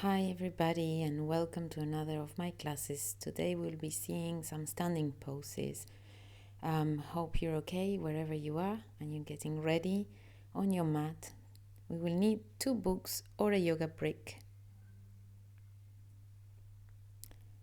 Hi everybody and welcome to another of my classes. Today we'll be seeing some standing poses. Hope you're okay wherever you are and you're getting ready on your mat. We will need 2 books or a yoga brick.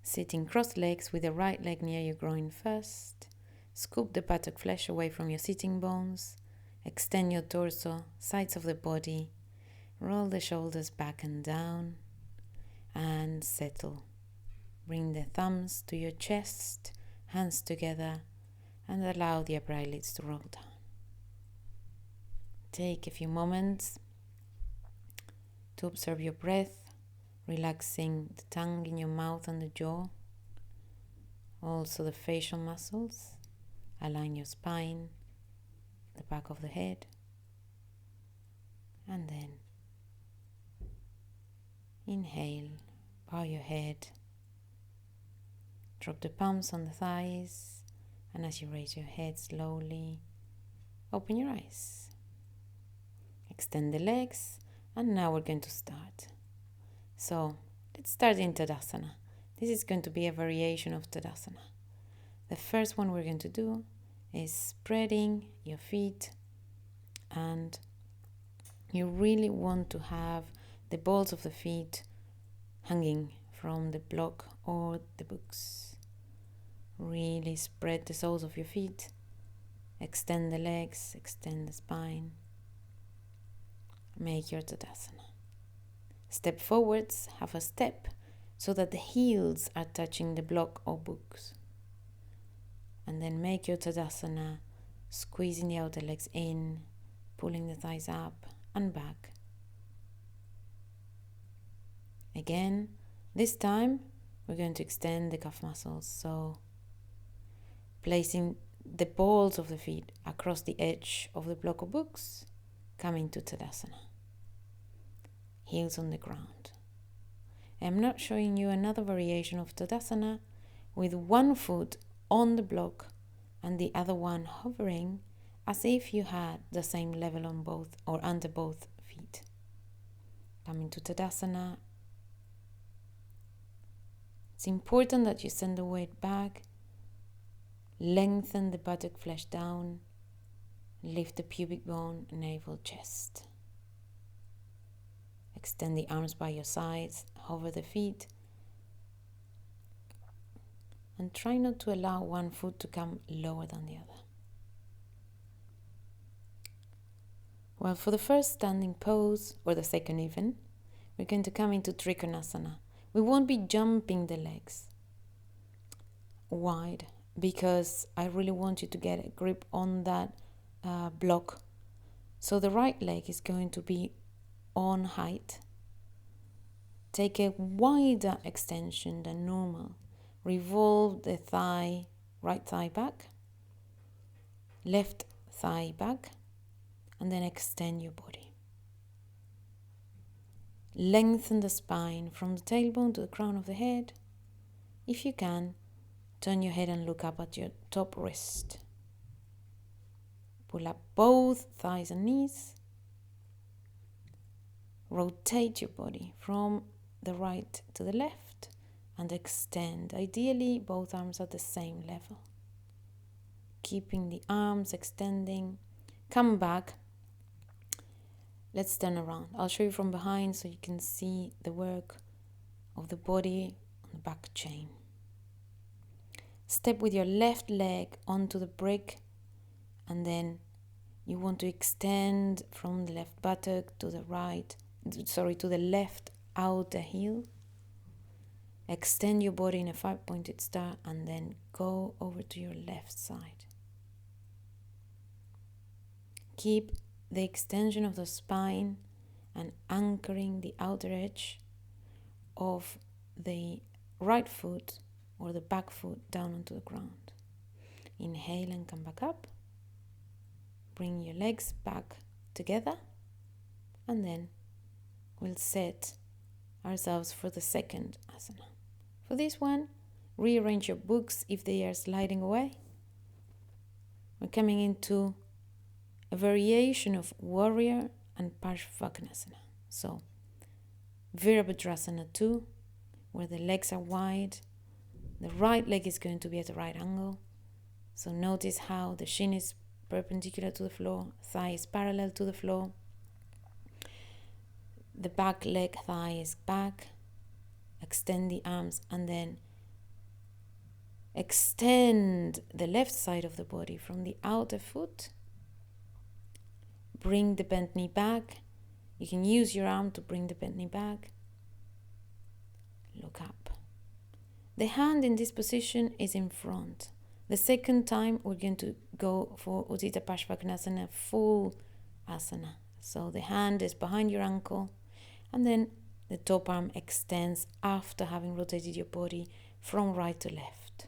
Sitting cross legs with the right leg near your groin first. Scoop the buttock flesh away from your sitting bones. Extend your torso, sides of the body. Roll the shoulders back and down. And settle. Bring the thumbs to your chest, hands together, and allow the upper eyelids to roll down. Take a few moments to observe your breath, relaxing the tongue in your mouth and the jaw, also the facial muscles. Align your spine, the back of the head, and then inhale, bow your head, drop the palms on the thighs, and as you raise your head slowly, open your eyes. Extend the legs, and now we're going to start. So, let's start in Tadasana. This is going to be a variation of Tadasana. The first one we're going to do is spreading your feet, and you really want to have the balls of the feet hanging from the block or the books. Really spread the soles of your feet. Extend the legs, extend the spine. Make your Tadasana. Step forwards, have a step so that the heels are touching the block or books. And then make your Tadasana, squeezing the outer legs in, pulling the thighs up and back. Again, this time we're going to extend the calf muscles, so placing the balls of the feet across the edge of the block of books, coming to Tadasana. Heels on the ground. I'm not showing you another variation of Tadasana with one foot on the block and the other one hovering as if you had the same level on both or under both feet. Coming to Tadasana. It's important that you send the weight back, lengthen the buttock flesh down, lift the pubic bone, navel, chest. Extend the arms by your sides, hover the feet, and try not to allow one foot to come lower than the other. Well, for the first standing pose, or the second even, we're going to come into Trikonasana. We won't be jumping the legs wide because I really want you to get a grip on that block. So the right leg is going to be on height. Take a wider extension than normal. Revolve the thigh, right thigh back, left thigh back, and then extend your body. Lengthen the spine from the tailbone to the crown of the head. If you can, turn your head and look up at your top wrist. Pull up both thighs and knees. Rotate your body from the right to the left and extend. Ideally, both arms at the same level. Keeping the arms extending. Come back. Let's turn around. I'll show you from behind so you can see the work of the body on the back chain. Step with your left leg onto the brick, and then you want to extend from the left buttock to the left outer heel. Extend your body in a 5-pointed star and then go over to your left side. Keep the extension of the spine and anchoring the outer edge of the right foot or the back foot down onto the ground. Inhale and come back up. Bring your legs back together, and then we'll set ourselves for the second asana. For this one, rearrange your books if they are sliding away. We're coming into a variation of warrior and Padottanasana. So Virabhadrasana 2, where the legs are wide. The right leg is going to be at a right angle. So notice how the shin is perpendicular to the floor, thigh is parallel to the floor. The back leg, thigh is back. Extend the arms and then extend the left side of the body from the outer foot. Bring the bent knee back. You can use your arm to bring the bent knee back. Look up. The hand in this position is in front. The second time we're going to go for Uddita Parshvakonasana, full asana. So the hand is behind your ankle and then the top arm extends after having rotated your body from right to left.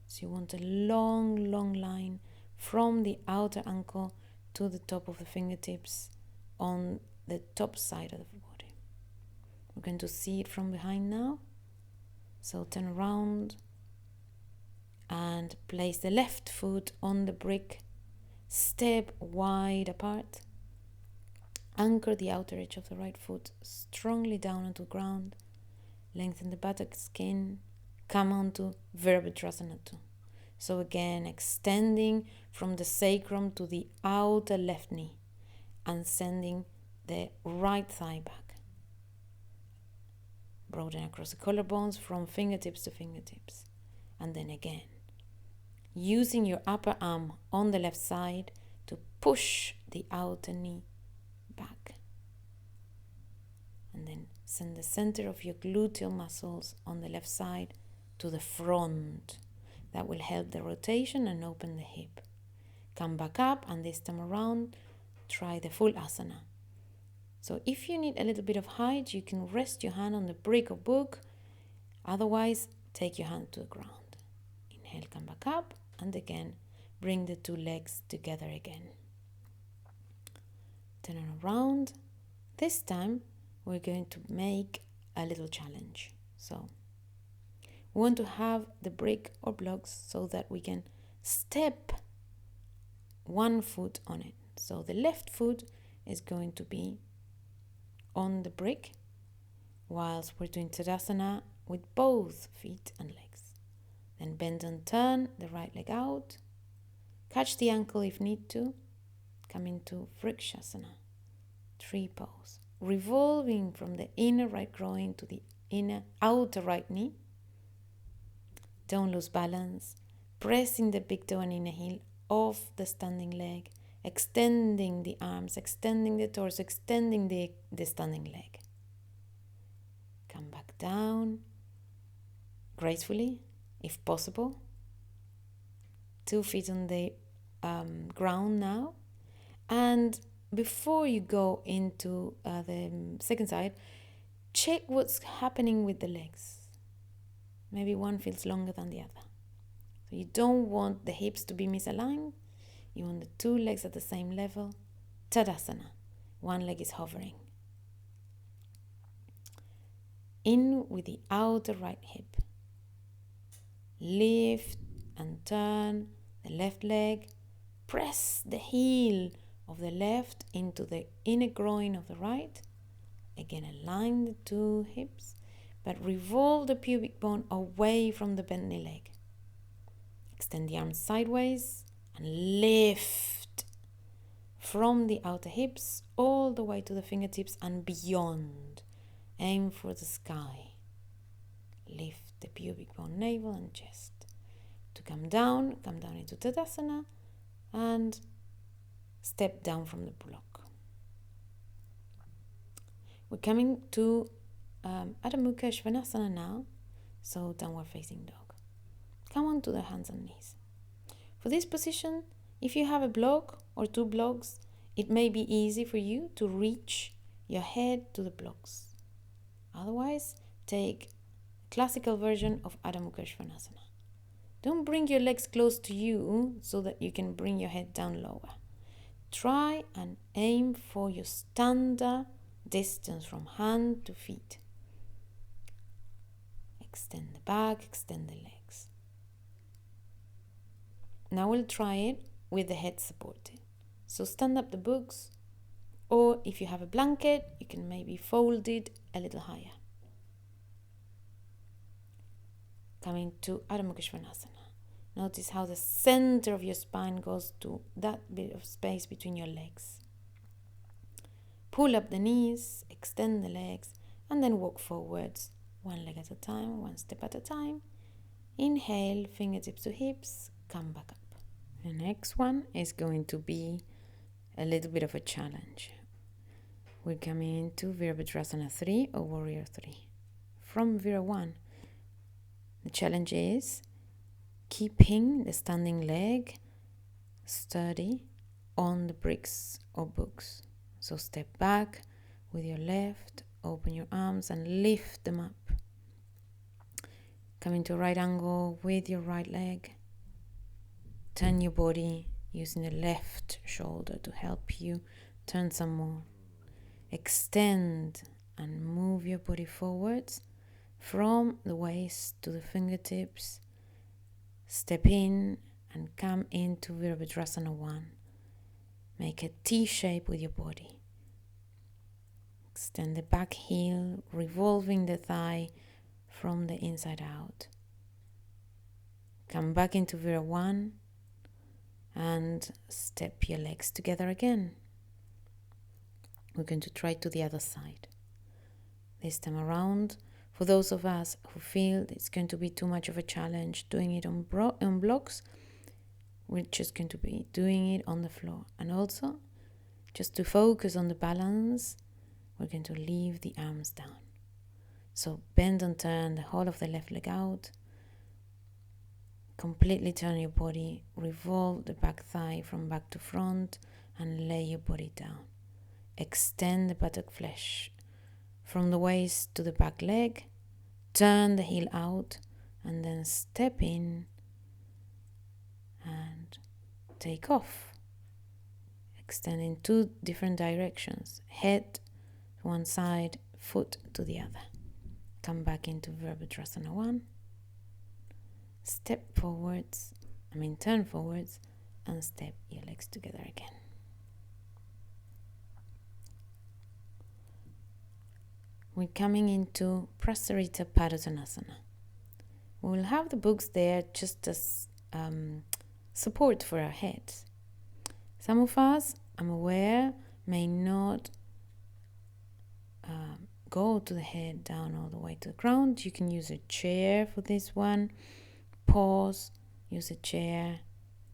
So you want a long, long line from the outer ankle to the top of the fingertips on the top side of the body. We're going to see it from behind now. So turn around and place the left foot on the brick. Step wide apart. Anchor the outer edge of the right foot strongly down onto the ground. Lengthen the buttock skin. Come onto Virabhadrasana 2. So again, extending from the sacrum to the outer left knee and sending the right thigh back. Broaden across the collarbones from fingertips to fingertips. And then again, using your upper arm on the left side to push the outer knee back. And then send the center of your gluteal muscles on the left side to the front. That will help the rotation and open the hip. Come back up, and this time around, try the full asana. So if you need a little bit of height, you can rest your hand on the brick or book. Otherwise, take your hand to the ground. Inhale, come back up, and again, bring the two legs together again. Turn it around. This time, we're going to make a little challenge. So we want to have the brick or blocks so that we can step one foot on it. So the left foot is going to be on the brick whilst we're doing Tadasana with both feet and legs. Then bend and turn the right leg out. Catch the ankle if need to. Come into Vrikshasana, tree pose. Revolving from the inner right groin to the outer right knee. Don't lose balance. Pressing the big toe and inner heel off the standing leg. Extending the arms, extending the torso, extending the standing leg. Come back down gracefully, if possible. 2 feet on the ground now. And before you go into the second side, check what's happening with the legs. Maybe one feels longer than the other. So you don't want the hips to be misaligned. You want the two legs at the same level. Tadasana. One leg is hovering. In with the outer right hip. Lift and turn the left leg. Press the heel of the left into the inner groin of the right. Again, align the two hips, but revolve the pubic bone away from the bent knee leg. Extend the arms sideways and lift from the outer hips all the way to the fingertips and beyond. Aim for the sky. Lift the pubic bone, navel and chest. To come down into Tadasana and step down from the block. We're coming to Adho Mukha Svanasana now, so downward facing dog. Come on to the hands and knees. For this position, if you have a block or two blocks, it may be easy for you to reach your head to the blocks. Otherwise, take a classical version of Adho Mukha Svanasana. Don't bring your legs close to you so that you can bring your head down lower. Try and aim for your standard distance from hand to feet. Extend the back, extend the legs. Now we'll try it with the head supported. So stand up the books Or if you have a blanket, you can maybe fold it a little higher. Coming to Adho Mukha Svanasana. Notice how the center of your spine goes to that bit of space between your legs. Pull up the knees, extend the legs, and then walk forwards, one leg at a time, one step at a time. Inhale, fingertips to hips, come back up. The next one is going to be a little bit of a challenge. We're coming into Virabhadrasana 3 or Warrior 3. From Vira 1, the challenge is keeping the standing leg sturdy on the bricks or books. So step back with your left, open your arms and lift them up. Come into a right angle with your right leg. Turn your body using the left shoulder to help you turn some more. Extend and move your body forwards from the waist to the fingertips. Step in and come into Virabhadrasana 1. Make a T shape with your body. Extend the back heel, revolving the thigh from the inside out. Come back into Vira 1 and step your legs together again. We're going to try to the other side. This time around, for those of us who feel it's going to be too much of a challenge doing it on blocks, we're just going to be doing it on the floor. And also, just to focus on the balance, we're going to leave the arms down. So bend and turn the whole of the left leg out. Completely turn your body, revolve the back thigh from back to front and lay your body down. Extend the buttock flesh from the waist to the back leg. Turn the heel out and then step in and take off. Extend in 2 different directions. Head to one side, foot to the other. Come back into Virabhadrasana 1. Turn forwards and step your legs together again. We're coming into Prasarita Padottanasana. We will have the books there just as support for our heads. Some of us, I'm aware, may not go to the head down all the way to the ground. You can use a chair for this one. Pause, use a chair,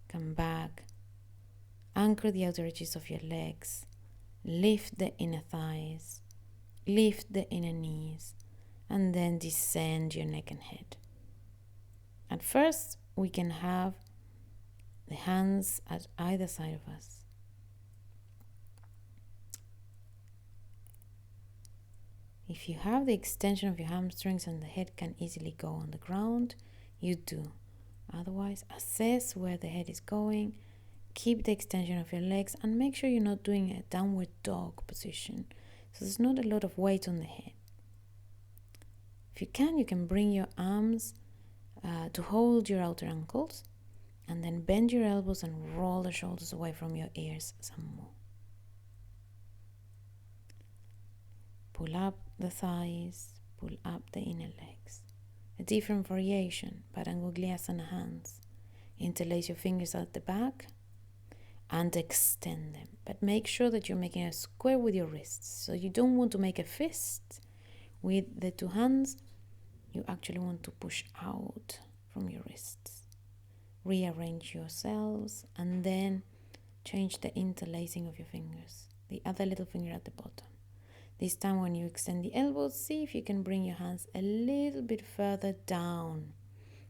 come back. Anchor the outer edges of your legs. Lift the inner thighs. Lift the inner knees. And then descend your neck and head. At first, we can have the hands at either side of us. If you have the extension of your hamstrings and the head can easily go on the ground, you do. Otherwise, assess where the head is going, keep the extension of your legs, and make sure you're not doing a downward dog position. So there's not a lot of weight on the head. If you can bring your arms to hold your outer ankles, and then bend your elbows and roll the shoulders away from your ears some more. Pull up the thighs, pull up the inner legs. A different variation, Padangugliasana hands. Interlace your fingers at the back and extend them. But make sure that you're making a square with your wrists. So you don't want to make a fist with the 2 hands. You actually want to push out from your wrists. Rearrange yourselves and then change the interlacing of your fingers. The other little finger at the bottom. This time when you extend the elbows, see if you can bring your hands a little bit further down.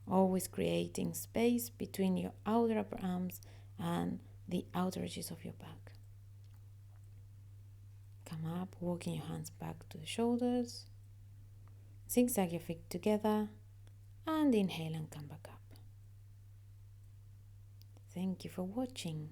Always creating space between your outer upper arms and the outer edges of your back. Come up, walking your hands back to the shoulders. Zigzag your feet together and inhale and come back up. Thank you for watching.